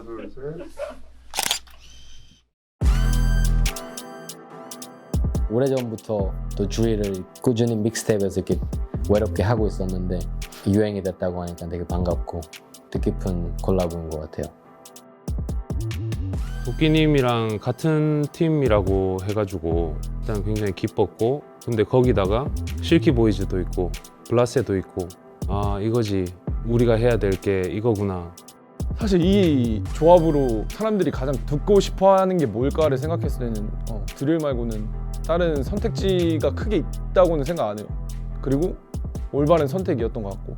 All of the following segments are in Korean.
둘, 셋. 오래전부터 또 주의를 꾸준히 믹스테이프에서 이렇게 외롭게 하고 있었는데 유행이 됐다고 하니까 되게 반갑고 뜻깊은 콜라보인 것 같아요. 도끼님이랑 같은 팀이라고 해가지고 일단 굉장히 기뻤고, 근데 거기다가 실키 보이즈도 있고 블라세도 있고, 아 이거지 우리가 해야 될 게 이거구나. 사실 이 조합으로 사람들이 가장 듣고 싶어하는 게 뭘까를 생각했을 때는 드릴 말고는 다른 선택지가 크게 있다고는 생각 안 해요. 그리고 올바른 선택이었던 것 같고.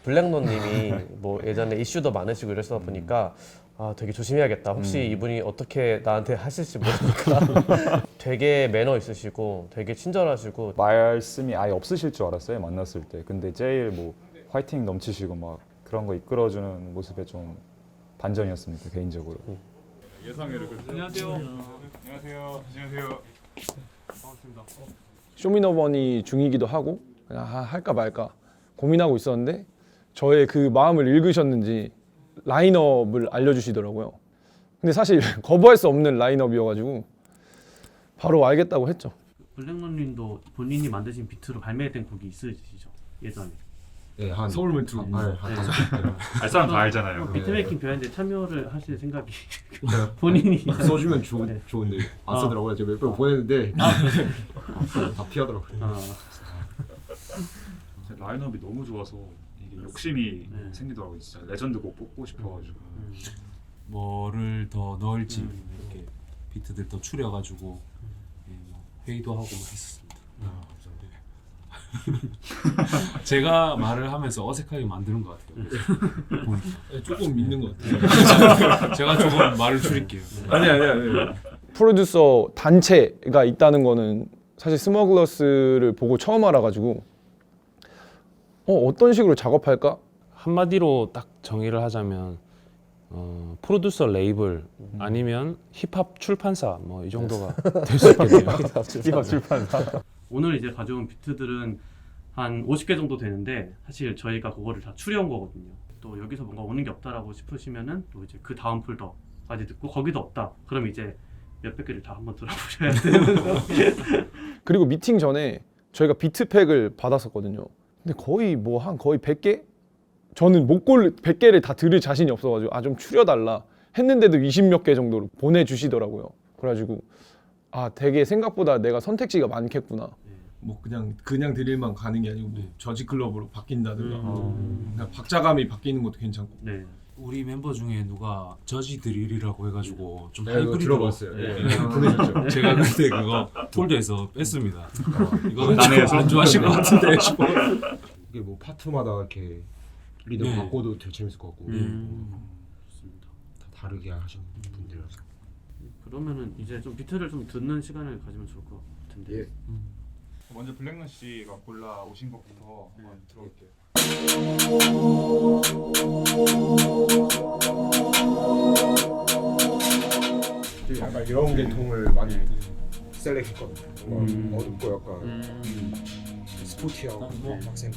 블랙노님이 뭐 예전에 이슈도 많으시고 이러시다 보니까 아 되게 조심해야겠다. 혹시 이분이 어떻게 나한테 하실지 모르니까 되게 매너 있으시고 되게 친절하시고 말씀이 아예 없으실 줄 알았어요, 만났을 때. 근데 제일 뭐 화이팅 넘치시고 막 그런 거 이끌어주는 모습에 좀 반전이었습니다, 개인적으로. 쇼미더머니 중이기도 하고 그냥 할까 말까 고민하고 있었는데 저의 그 마음을 읽으셨는지 라인업을 알려주시더라고요. 근데 사실 거부할 수 없는 라인업이어가지고 바로 알겠다고 했죠. 블랙런님도 본인이 만드신 비트로 발매된 곡이 있으시죠? 예전에. 네, 한 서울 멘트. 한 네. 다섯 개. 알 사람 다 알잖아요. 비트메이킹 비하인드 참여를 하실 생각이 본인이 써주면 네. 좋은데 안 아. 쓰더라고요. 제가 몇 번 보냈는데 다 피하더라고요. 라인업이 너무 좋아서 이게 욕심이 네. 생기더라고요. 진짜 레전드곡 뽑고 싶어가지고. 뭐를 더 넣을지 이렇게 비트들 더 추려가지고 예, 뭐 회의도 하고 뭐 했었습니다. 제가 말을 하면서 어색하게 만드는 것 같아요. 보니까. 조금 믿는 것 같아요. 제가 조금 말을 줄일게요. 아니. 프로듀서 단체가 있다는 거는 사실 스머글러스를 보고 처음 알아가지고 어떤 식으로 작업할까? 한마디로 딱 정의를 하자면 프로듀서 레이블 아니면 힙합 출판사 뭐 이 정도가 될 수 있겠네요. 힙합 출판사. 오늘 이제 가져온 비트들은 한 50개 정도 되는데 사실 저희가 그거를 다 추려온 거거든요. 또 여기서 뭔가 오는 게 없다라고 싶으시면은 또 이제 그 다음 폴더까지 듣고 거기도 없다. 그럼 이제 몇백 개를 다 한번 들어보셔야 되는. 그리고 미팅 전에 저희가 비트팩을 받았었거든요. 근데 거의 거의 100개? 저는 못 골 100개를 다 들을 자신이 없어가지고 좀 추려달라 했는데도 20몇 개 정도로 보내주시더라고요. 그래가지고 되게 생각보다 내가 선택지가 많겠구나. 뭐 그냥 드릴만 가는 게 아니고 뭐 저지 클럽으로 바뀐다든가 그냥 박자감이 바뀌는 것도 괜찮고. 네. 우리 멤버 중에 누가 저지 드릴이라고 해가지고 좀 네, 이거 하이브리드로 들어봤어요. 예, 네. 보내셨죠. 제가 그때 그거 폴더에서 뺐습니다. 이거 난해해서. 안 좋아하실 것 같은데. 이게 뭐 파트마다 이렇게 리듬 네. 바꿔도 되게 재밌을 것 같고 좋습니다. 다 다르게 하시는 분들이라서. 그러면은 이제 좀 비트를 좀 듣는 시간을 가지면 좋을 것 같은데. 예. 먼저 블랙런 씨가 골라 오신 것부터 한번 들어볼게요. 약간 이런 계통을 많이 셀렉했거든요. 뭔가 어둡고 약간 스포티하고 빡센.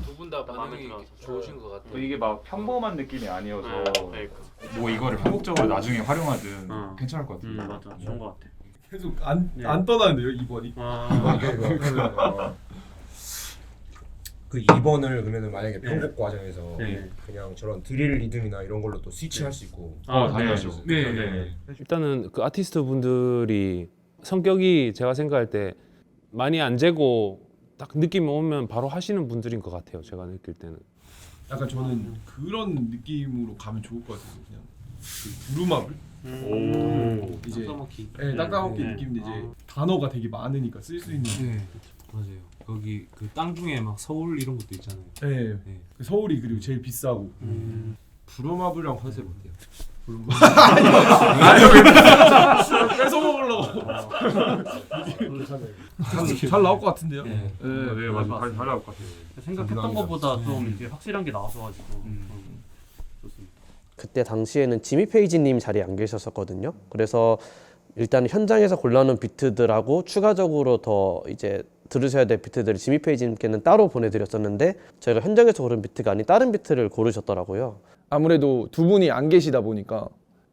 두 분 다 반응이 좋으신 것 같아요. 이게 막 평범한 느낌이 아니어서 그러니까. 뭐 이거를 편곡적으로 나중에 활용하든 괜찮을 것 같아요. 맞아. 좋은 것 같아. 계속 안 떠나는데요, 이번이. 그 2번을 그러면 만약에 편곡 과정에서 네. 그냥 저런 드릴 리듬이나 이런 걸로 또 스위치할 수 있고. 당연하죠. 네. 일단은 그 아티스트 분들이 성격이 제가 생각할 때 많이 안 재고 딱 느낌이 오면 바로 하시는 분들인 것 같아요. 제가 느낄 때는. 약간 저는 그런 느낌으로 가면 좋을 것 같아요. 그냥 그 부루마블. 이제 따먹기. 딱따먹기 네. 느낌인데 이제 단어가 되게 많으니까 쓸 수 있는. 네, 맞아요. 거기 그 땅 중에 막 서울 이런 것도 있잖아요. 네. 네. 그 서울이 그리고 제일 비싸고. 부루마블이랑 컨셉 어때요? 뺏어 먹으려고. 잘 나올 것 같은데요. 네. 네, 맞아. 잘 나올 것 같아요. 생각했던 것보다 좀 이렇게 확실한 게 나와서가지고 좋습니다. 그때 당시에는 지미 페이지님 자리에 안 계셨었거든요. 그래서 일단 현장에서 골라놓은 비트들하고 추가적으로 더 이제 들으셔야 될 비트들을 지미 페이지님께는 따로 보내드렸었는데 저희가 현장에서 고른 비트가 아닌 다른 비트를 고르셨더라고요. 아무래도 두 분이 안 계시다 보니까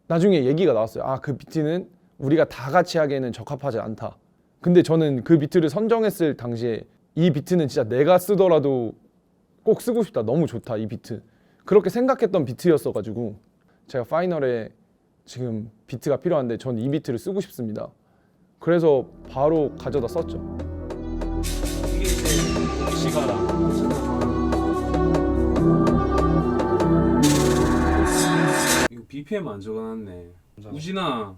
나중에 얘기가 나왔어요. 아, 그 비트는 우리가 다 같이 하기에는 적합하지 않다. 근데 저는 그 비트를 선정했을 당시에 이 비트는 진짜 내가 쓰더라도 꼭 쓰고 싶다. 너무 좋다, 이 비트. 그렇게 생각했던 비트였어가지고 제가 파이널에 지금 비트가 필요한데 전 이 비트를 쓰고 싶습니다. 그래서 바로 가져다 썼죠. 이게 이제 씨가 이거 BPM 안 적어놨네. 우진아,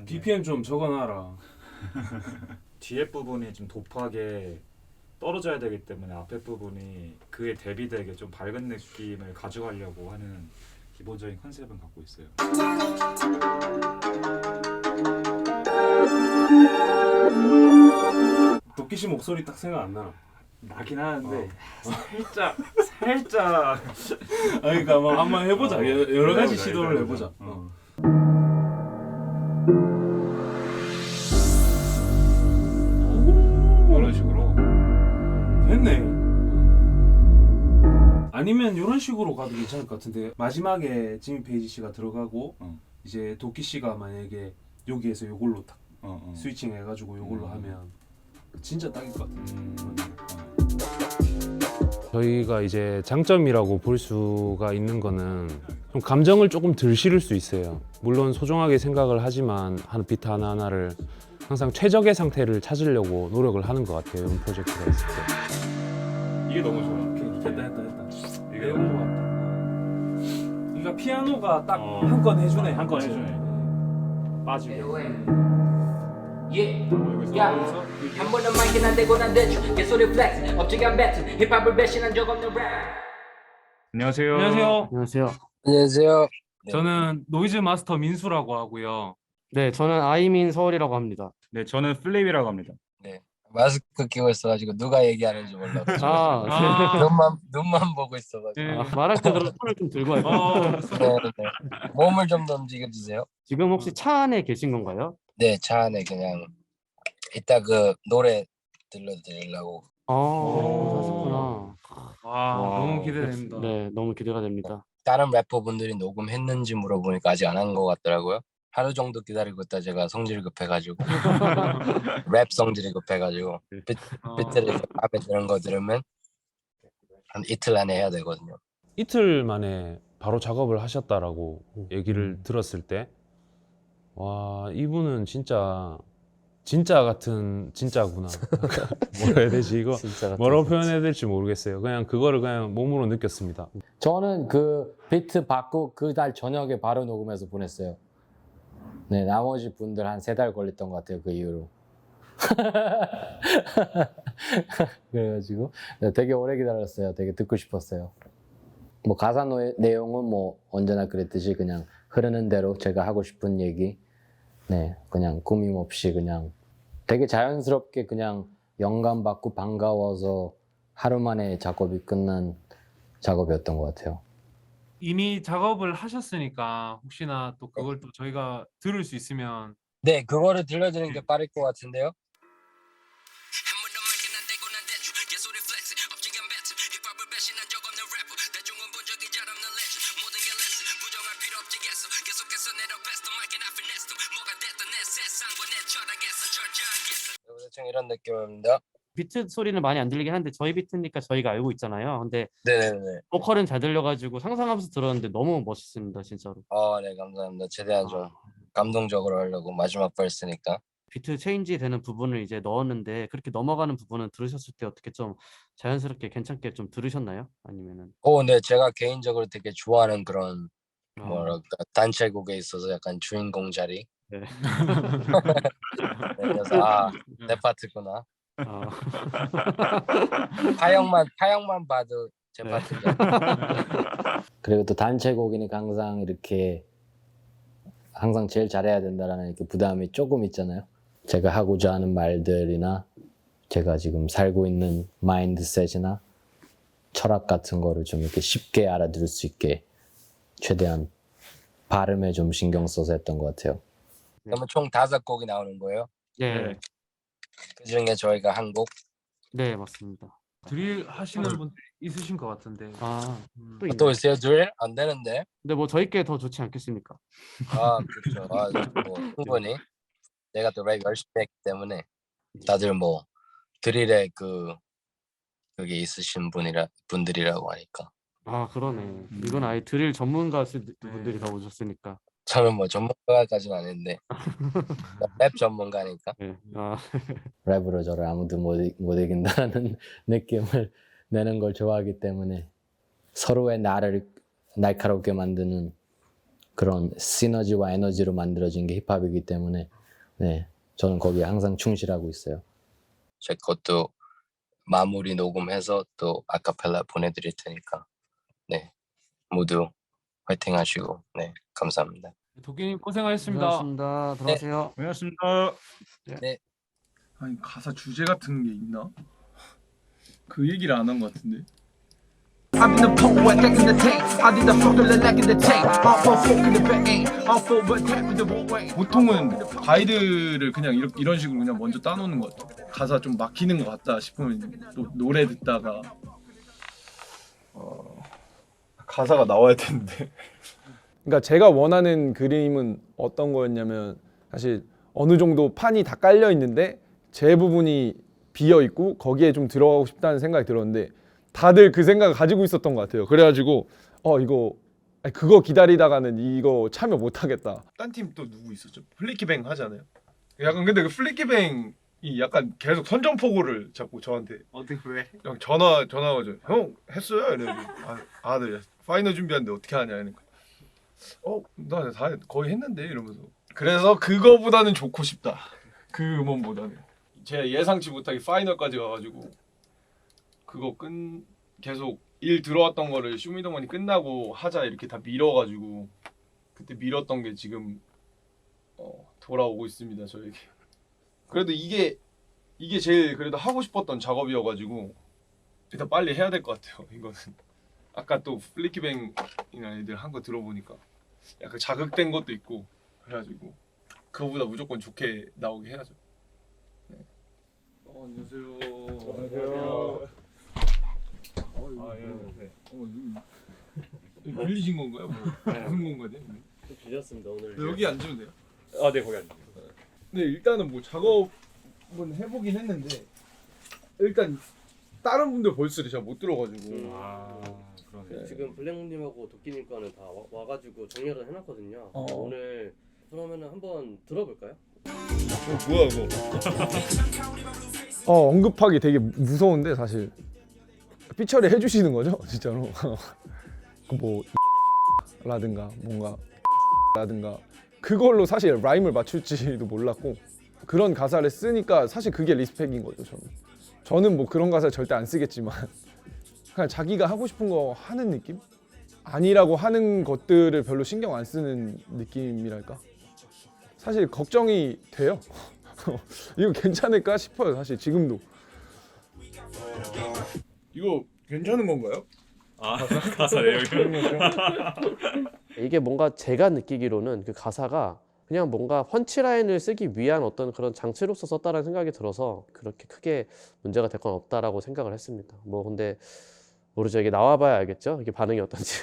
BPM 좀 적어놔라. 뒤에 부분이 좀 도프하게 떨어져야 되기 때문에 앞에 부분이 그에 대비되게 좀 밝은 느낌을 가져가려고 하는 기본적인 컨셉은 갖고 있어요. 도끼씨 목소리 딱 생각 안 나. 나긴 하는데 살짝 아니, 그러니까 뭐 한번 해보자. 여러 가지 해보자, 시도를 해보자. 해보자. 이런 식으로. 됐네. 아니면 이런 식으로 가도 괜찮을 것 같은데 마지막에 지미 페이지 씨가 들어가고 이제 도끼 씨가 만약에 여기에서 요걸로 딱 스위칭 해가지고 요걸로 하면 진짜 딱일 것 같은데. 저희가 이제 장점이라고 볼 수가 있는 거는 좀 감정을 조금 덜 실을 수 있어요. 물론 소중하게 생각을 하지만 한 비트 하나하나를 항상 최적의 상태를 찾으려고 노력을 하는 것 같아요. 이런 프로젝트가 있을 때. 이게 너무 좋아. 됐다. 이게 내용 것 같다. 그러니까 피아노가 딱 한 건 해주네. 한 건 해주네. 빠지고. Yeah, 한 번은 마이크 난 대고 난 대충 개소리 플렉스 업체감 배틀 힙합을 배신한 적 없는 랩. 안녕하세요. 안녕하세요. 안녕하세요. 저는 노이즈 마스터 민수라고 하고요. 네, 저는 아이민 서울이라고 합니다. 네, 저는 플립이라고 합니다. 마스크 끼고 있어가지고 누가 얘기하는지 몰라. 아, 눈만 보고 있어가지고. 말할 때 그럼 손을 좀 들고 할까요? 네. 몸을 좀 더 움직여주세요. 지금 혹시 차 안에 계신 건가요? 네, 차 안에 그냥 이따 그 노래 들려드리려고. 그러셨구나. 너무 기대됩니다. 네, 너무 기대가 됩니다. 다른 래퍼분들이 녹음했는지 물어보니까 아직 안 한 것 같더라고요. 하루 정도 기다리고 있다 제가 성질이 급해가지고 랩 성질이 급해가지고 비트를 마음에 드는 거 들으면 한 이틀 안에 해야 되거든요. 이틀 만에 바로 작업을 하셨다라고 얘기를 들었을 때 와, 이분은 진짜 같은 진짜구나. 뭐라 해야 되지 이거? 뭐라고 표현해야 될지 모르겠어요. 그냥 그거를 그냥 몸으로 느꼈습니다. 저는 그 비트 받고 그날 저녁에 바로 녹음해서 보냈어요. 네, 나머지 분들 한 3달 걸렸던 것 같아요. 그 이후로. 그래가지고 되게 오래 기다렸어요. 되게 듣고 싶었어요. 뭐 가사 내용은 뭐 언제나 그랬듯이 그냥 흐르는 대로 제가 하고 싶은 얘기, 네, 그냥 꾸밈 없이 그냥 되게 자연스럽게 그냥 영감 받고 반가워서 하루 만에 작업이 끝난 작업이었던 것 같아요. 이미 작업을 하셨으니까 혹시나 또 그걸 또 저희가 들을 수 있으면. 네, 그거를 들려드리는 게 빠를 것 같은데요. 대충 이런 느낌입니다. 비트 소리는 많이 안 들리긴 한데 저희 비트니까 저희가 알고 있잖아요. 근데 네네네. 보컬은 잘 들려가지고 상상하면서 들었는데 너무 멋있습니다, 진짜로. 네, 감사합니다. 최대한 좀 감동적으로 하려고 마지막 벌스니까. 비트 체인지 되는 부분을 이제 넣었는데 그렇게 넘어가는 부분은 들으셨을 때 어떻게 좀 자연스럽게 괜찮게 좀 들으셨나요? 아니면은? 네, 제가 개인적으로 되게 좋아하는 그런 뭐랄까 단체곡에 있어서 약간 주인공 자리. 네. 네, 그래서 내 파트구나. 파형만 봐도 제 파트죠. 그리고 또 단체곡이니까 항상 이렇게 항상 제일 잘해야 된다라는 이렇게 부담이 조금 있잖아요. 제가 하고자 하는 말들이나 제가 지금 살고 있는 마인드셋이나 철학 같은 거를 좀 이렇게 쉽게 알아들을 수 있게 최대한 발음에 좀 신경 써서 했던 것 같아요. 그러면 총 5곡이 나오는 거예요? 네, 그 중에 저희가 한 곡? 네 맞습니다. 드릴 하시는 분들 있으신 것 같은데. 또 있나요? 또 있어요? 둘? 안 되는데? 근데 뭐 저희께 더 좋지 않겠습니까? 그렇죠. 뭐 충분히 내가 또 랩 열심히 했기 때문에 다들 뭐 드릴에 그게 있으신 분들이라고 하니까 그러네. 이건 아예 드릴 전문가 분들이 다 오셨으니까. 저는 뭐 전문가까지는 아닌데 랩 전문가니까. 네. 랩으로 저를 아무도 못 이긴다는 느낌을 내는 걸 좋아하기 때문에 서로의 나를 날카롭게 만드는 그런 시너지와 에너지로 만들어진 게 힙합이기 때문에 네, 저는 거기에 항상 충실하고 있어요. 제 것도 마무리 녹음해서 또 아카펠라 보내드릴 테니까 네 모두 화이팅 하시고 네 감사합니다. 도끼님 고생하셨습니다. 고생하셨습니다. 들어가세요. 고맙습니다. 네. 아니 가사 주제 같은 게 있나? 그 얘기를 안 한 것 같은데. I've been a poet back in the day. I did the fucking lack in the tape. All for folk in the bay. All for but tap in the wrong way. 보통은 가이드를 그냥 이런 식으로 그냥 먼저 따놓는 것 같아. 가사 좀 막히는 것 같다 싶으면 또 노래 듣다가 가사가 나와야 되는데. 그러니까 제가 원하는 그림은 어떤 거였냐면 사실 어느 정도 판이 다 깔려 있는데 제 부분이 비어 있고 거기에 좀 들어가고 싶다는 생각이 들었는데 다들 그 생각을 가지고 있었던 것 같아요. 그래가지고 그거 기다리다가는 이거 참여 못 하겠다. 딴 팀 또 누구 있었죠? 플리키뱅 하잖아요. 약간 근데 그 플리키뱅이 약간 계속 선전포고를 자꾸 저한테 어떻게 왜? 형 전화 오죠. 형 했어요? 이래가지고 네. 파이널 준비하는데 어떻게 하냐 이러니까 나 다 거의 했는데 이러면서 그래서 그거보다는 좋고 싶다. 그 음원보다는 제가 예상치 못하게 파이널까지 가가지고 그거 계속 일 들어왔던 거를 쇼미더머니 끝나고 하자 이렇게 다 밀어가지고 그때 밀었던 게 지금 돌아오고 있습니다 저에게. 그래도 이게 제일 그래도 하고 싶었던 작업이어가지고 일단 빨리 해야 될 것 같아요. 이거는 아까 또 플리키뱅이나 애들 한 거 들어보니까 약간 자극된 것도 있고 그래가지고 그거보다 무조건 좋게 나오게 해야죠. 네. 안녕하세요. 빌리신 건가요? 무슨 공간이에요? 빌렸습니다 오늘. 여기 앉으면 돼요. 네 거기 앉으세요. 네 일단은 뭐 작업은 해보긴 했는데 일단 다른 분들 볼스를 제가 못 들어가지고 그러네. 지금 블랙님하고 도끼님 거는 다 와가지고 정리를 해놨거든요. 오늘 그러면은 한번 들어볼까요? 뭐야 이거? 언급하기 되게 무서운데 사실 피처리 해주시는 거죠 진짜로. 뭐 라든가 뭔가 라든가 그걸로 사실 라임을 맞출지도 몰랐고 그런 가사를 쓰니까 사실 그게 리스펙인 거죠. 저는 뭐 그런 가사 절대 안 쓰겠지만 그냥 자기가 하고 싶은 거 하는 느낌? 아니라고 하는 것들을 별로 신경 안 쓰는 느낌이랄까? 사실 걱정이 돼요. 이거 괜찮을까 싶어요 사실 지금도. 이거 괜찮은 건가요? 가사 내용이. 이게 뭔가 제가 느끼기로는 그 가사가 그냥 뭔가 펀치라인을 쓰기 위한 어떤 그런 장치로서 썼다라는 생각이 들어서 그렇게 크게 문제가 될 건 없다라고 생각을 했습니다. 뭐 근데 모르죠. 이게 나와봐야 알겠죠. 이게 반응이 어떤지.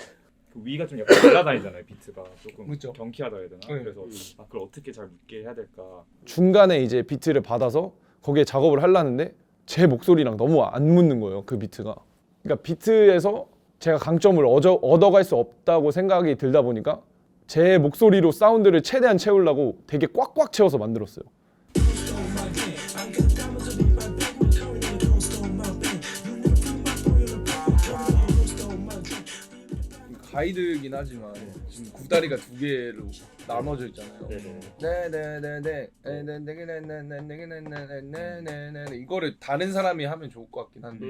그 위가 좀 약간 올라다니잖아요. 비트가 조금 그쵸? 경쾌하다 해야 되나? 네. 그래서 그걸 어떻게 잘 묻게 해야 될까? 중간에 이제 비트를 받아서 거기에 작업을 하려는데 제 목소리랑 너무 안 묻는 거예요 그 비트가. 그러니까 비트에서 제가 강점을 얻어갈 수 없다고 생각이 들다 보니까 제 목소리로 사운드를 최대한 채우려고 되게 꽉꽉 채워서 만들었어요. 가이드긴 하지만 지금 구다리가 두 개로 나눠져 있잖아요. 네네네네 이거를 다른 사람이 하면 좋을 것 같긴 한데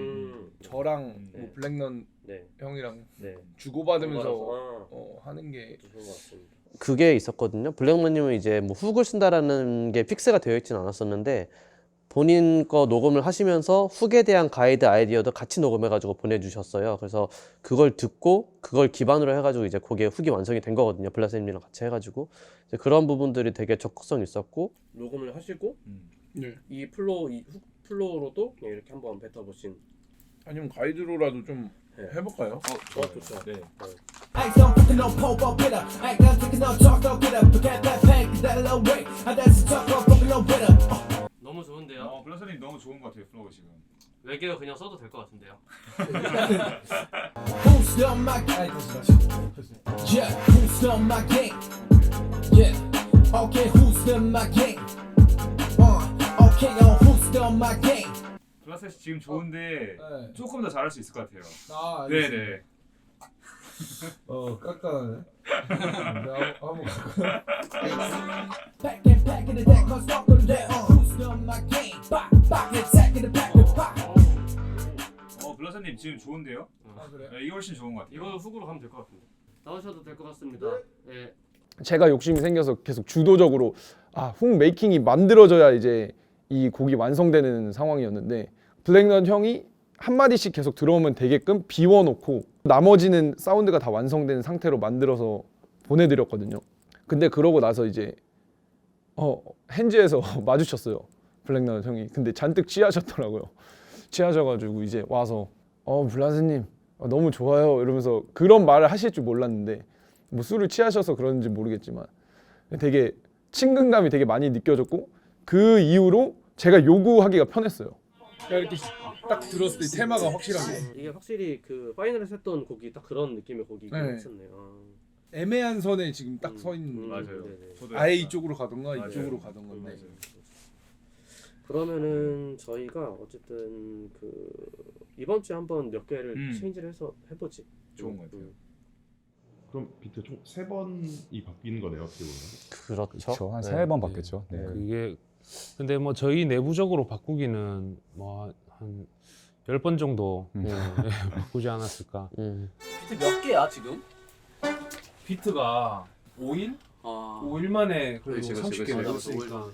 저랑 뭐 블랙넌 형이랑 주고받으면서 하는 게 좋은 것 같습니다. 그게 있었거든요. 블랙넛님은 이제 뭐 훅을 쓴다라는 게 픽스가 되어 있지는 않았었는데 본인 거 녹음을 하시면서 훅에 대한 가이드 아이디어도 같이 녹음해가지고 보내주셨어요. 그래서 그걸 듣고 그걸 기반으로 해가지고 이제 거기에 훅이 완성이 된 거거든요. 블라쌤님이랑 같이 해가지고 이제 그런 부분들이 되게 적극성 있었고 녹음을 하시고 이 플로우 이 훅 플로우로도 그냥 이렇게 한번 뱉어보신. 아니면 가이드로라도 좀 해볼까요? 좋죠. 네. I don't fucking no pop up with her. I don't think no talk no get up. Forget that pain, that low rate. I dance talk no fucking no with her. 너무 좋은데요? 블라서님 너무 좋은 것 같아요 플로우 지금. 외계어 그냥 써도 될 것 같은데요. Who's on my game? Yeah, who's on my game? Yeah, okay, who's on my game? Okay, who's on my game? 블라셋이 지금 좋은데 네. 조금 더 잘할 수 있을 것 같아요. 아, 네네. 깎아네. 한번 Back in the deck, cause talk on that. Who's on my game? Back attack in the back. 블라셋님 지금 좋은데요? 아, 그래? 네, 이게 훨씬 좋은 것 같아요. 이거 훅으로 가면 될 것 같은데. 나오셔도 될 것 같습니다. 예. 제가 욕심이 생겨서 계속 주도적으로 훅 메이킹이 만들어져야 이제 이 곡이 완성되는 상황이었는데 블랙넛 형이 한마디씩 계속 들어오면 되게끔 비워놓고 나머지는 사운드가 다 완성된 상태로 만들어서 보내드렸거든요. 근데 그러고 나서 이제 핸즈에서 마주쳤어요, 블랙넛 형이. 근데 잔뜩 취하셨더라고요. 취하셔가지고 이제 와서 블라스님 너무 좋아요 이러면서 그런 말을 하실 줄 몰랐는데 뭐 술을 취하셔서 그런지 모르겠지만 되게 친근감이 되게 많이 느껴졌고 그 이후로 제가 요구하기가 편했어요. 이렇게 딱 들었을 때 테마가 확실하게 이게 확실히 그 파이널에서 했던 곡이 딱 그런 느낌의 곡이 있었네요. 애매한 선에 지금 딱 서 있는 맞아요. 아예 이쪽으로 가던가 이쪽으로 가던가. 그러면은 저희가 어쨌든 그 이번 주에 한번 몇 개를 체인지를 해서 해보지. 좋은 것 같아요. 그럼 비트 총 3번이 바뀌는 거네요, 어떻게 보면. 그렇죠. 한 3번 바뀌었죠. 네. 그게 근데 뭐 저희 내부적으로 바꾸기는 뭐 한 10번 정도 바꾸지 않았을까. 비트 몇 개야 지금? 비트가 5일? 5일 만에 그래도 30개 내줬으니까.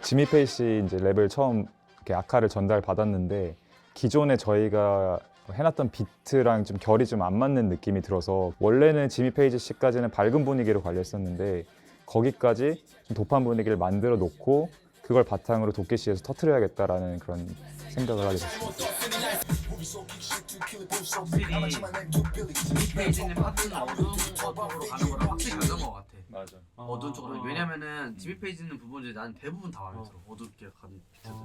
지미 페이시 이제 랩을 처음 이렇게 아카를 전달 받았는데 기존에 저희가 해놨던 비트랑 좀 결이 좀 안 맞는 느낌이 들어서 원래는 지미 페이지 씨까지는 밝은 분위기로 관리했었는데 거기까지 좀 도판 분위기를 만들어 놓고 그걸 바탕으로 도끼 씨에서 터트려야겠다라는 그런 생각을 하게 됐습니다. 페이지는 파트는 어두운 쪽으로 가는 거랑 확실히 다른 것 같아. 맞아. 어두운 쪽으로. 왜냐면은 지미 페이지 있는 부분들이 난 대부분 다 마음에 들어. 어둡게 가는 비트들.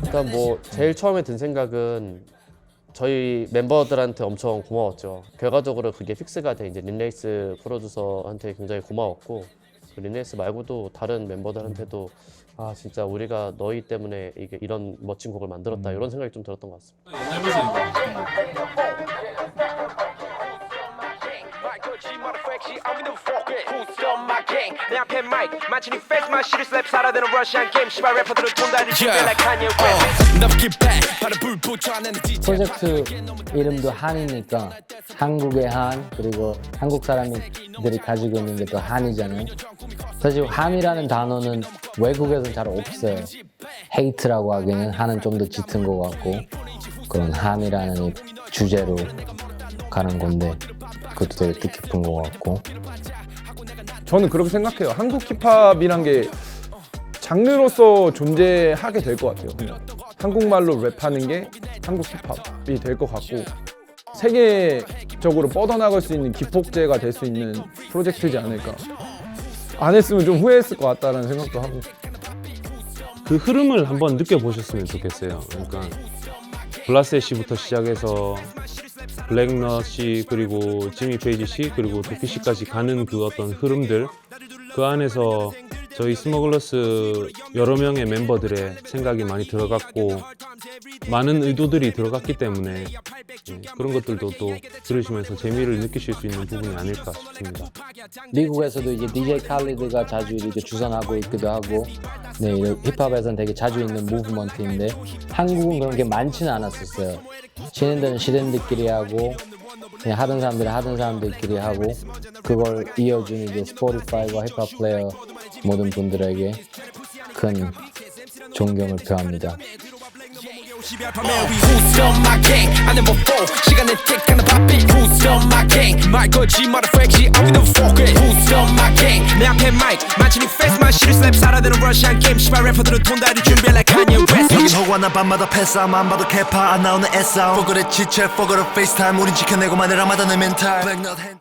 일단 뭐 제일 처음에 든 생각은 저희 멤버들한테 엄청 고마웠죠. 결과적으로 그게 픽스가 돼 이제 린레이스 프로듀서한테 굉장히 고마웠고 그 린레이스 말고도 다른 멤버들한테도 아 진짜 우리가 너희 때문에 이게 이런 멋진 곡을 만들었다 이런 생각이 좀 들었던 것 같습니다. 옛날 버전이다. 프로젝트 이름도 한이니까 한국의 한 그리고 한국 사람들이 가지고 있는 게 또 한이잖아요. 사실 한이라는 단어는 외국에서는 잘 없어요. 헤이트라고 하기에는 한은 좀 더 짙은 것 같고 그런 한이라는 이 주제로 가는 건데 그것도 되게 뜻깊은 것 같고 저는 그렇게 생각해요. 한국 힙합이란 게 장르로서 존재하게 될 것 같아요. 그냥 한국말로 랩하는 게 한국 힙합이 될 것 같고 세계적으로 뻗어나갈 수 있는 기폭제가 될 수 있는 프로젝트지 않을까. 안 했으면 좀 후회했을 것 같다는 생각도 하고. 그 흐름을 한번 느껴보셨으면 좋겠어요. 그러니까 블라셋 씨부터 시작해서 블랙넛 씨 그리고 지미 페이지 씨 그리고 도끼 씨까지 가는 그 어떤 흐름들 그 안에서 저희 스머글러스 여러 명의 멤버들의 생각이 많이 들어갔고 많은 의도들이 들어갔기 때문에 그런 것들도 또 들으시면서 재미를 느끼실 수 있는 부분이 아닐까 싶습니다. 미국에서도 이제 DJ 칼리드가 자주 이렇게 주선하고 있기도 하고, 네, 힙합에서는 되게 자주 있는 무브먼트인데 한국은 그런 게 많지는 않았었어요. 쉬는 데는 쉬는들끼리 하고, 그냥 하던 사람들은 하던 사람들끼리 하고, 그걸 이어준 이제 스포티파이와 힙합 플레이어 모든 분들에게 큰 존경을 표합니다. Who's on my gang? I never fall. 시간의 택하는 바삐. Who's on my gang? 말 걸지 마라 fake. I will never forget. Who's on my gang? 내 앞에 마이크 만지니 페이스만 시리 슬랩 살아드는 러시안 게임. 시발 래퍼들은 돈 다리 준비해 like Kanye West. 여긴 허구하나 밤마다 패싸움 안 봐도 개파 안 나오는 애싸움. 포그레 지체 포그레 페이스타임 우린 지켜내고 마늘 라마단의 멘탈.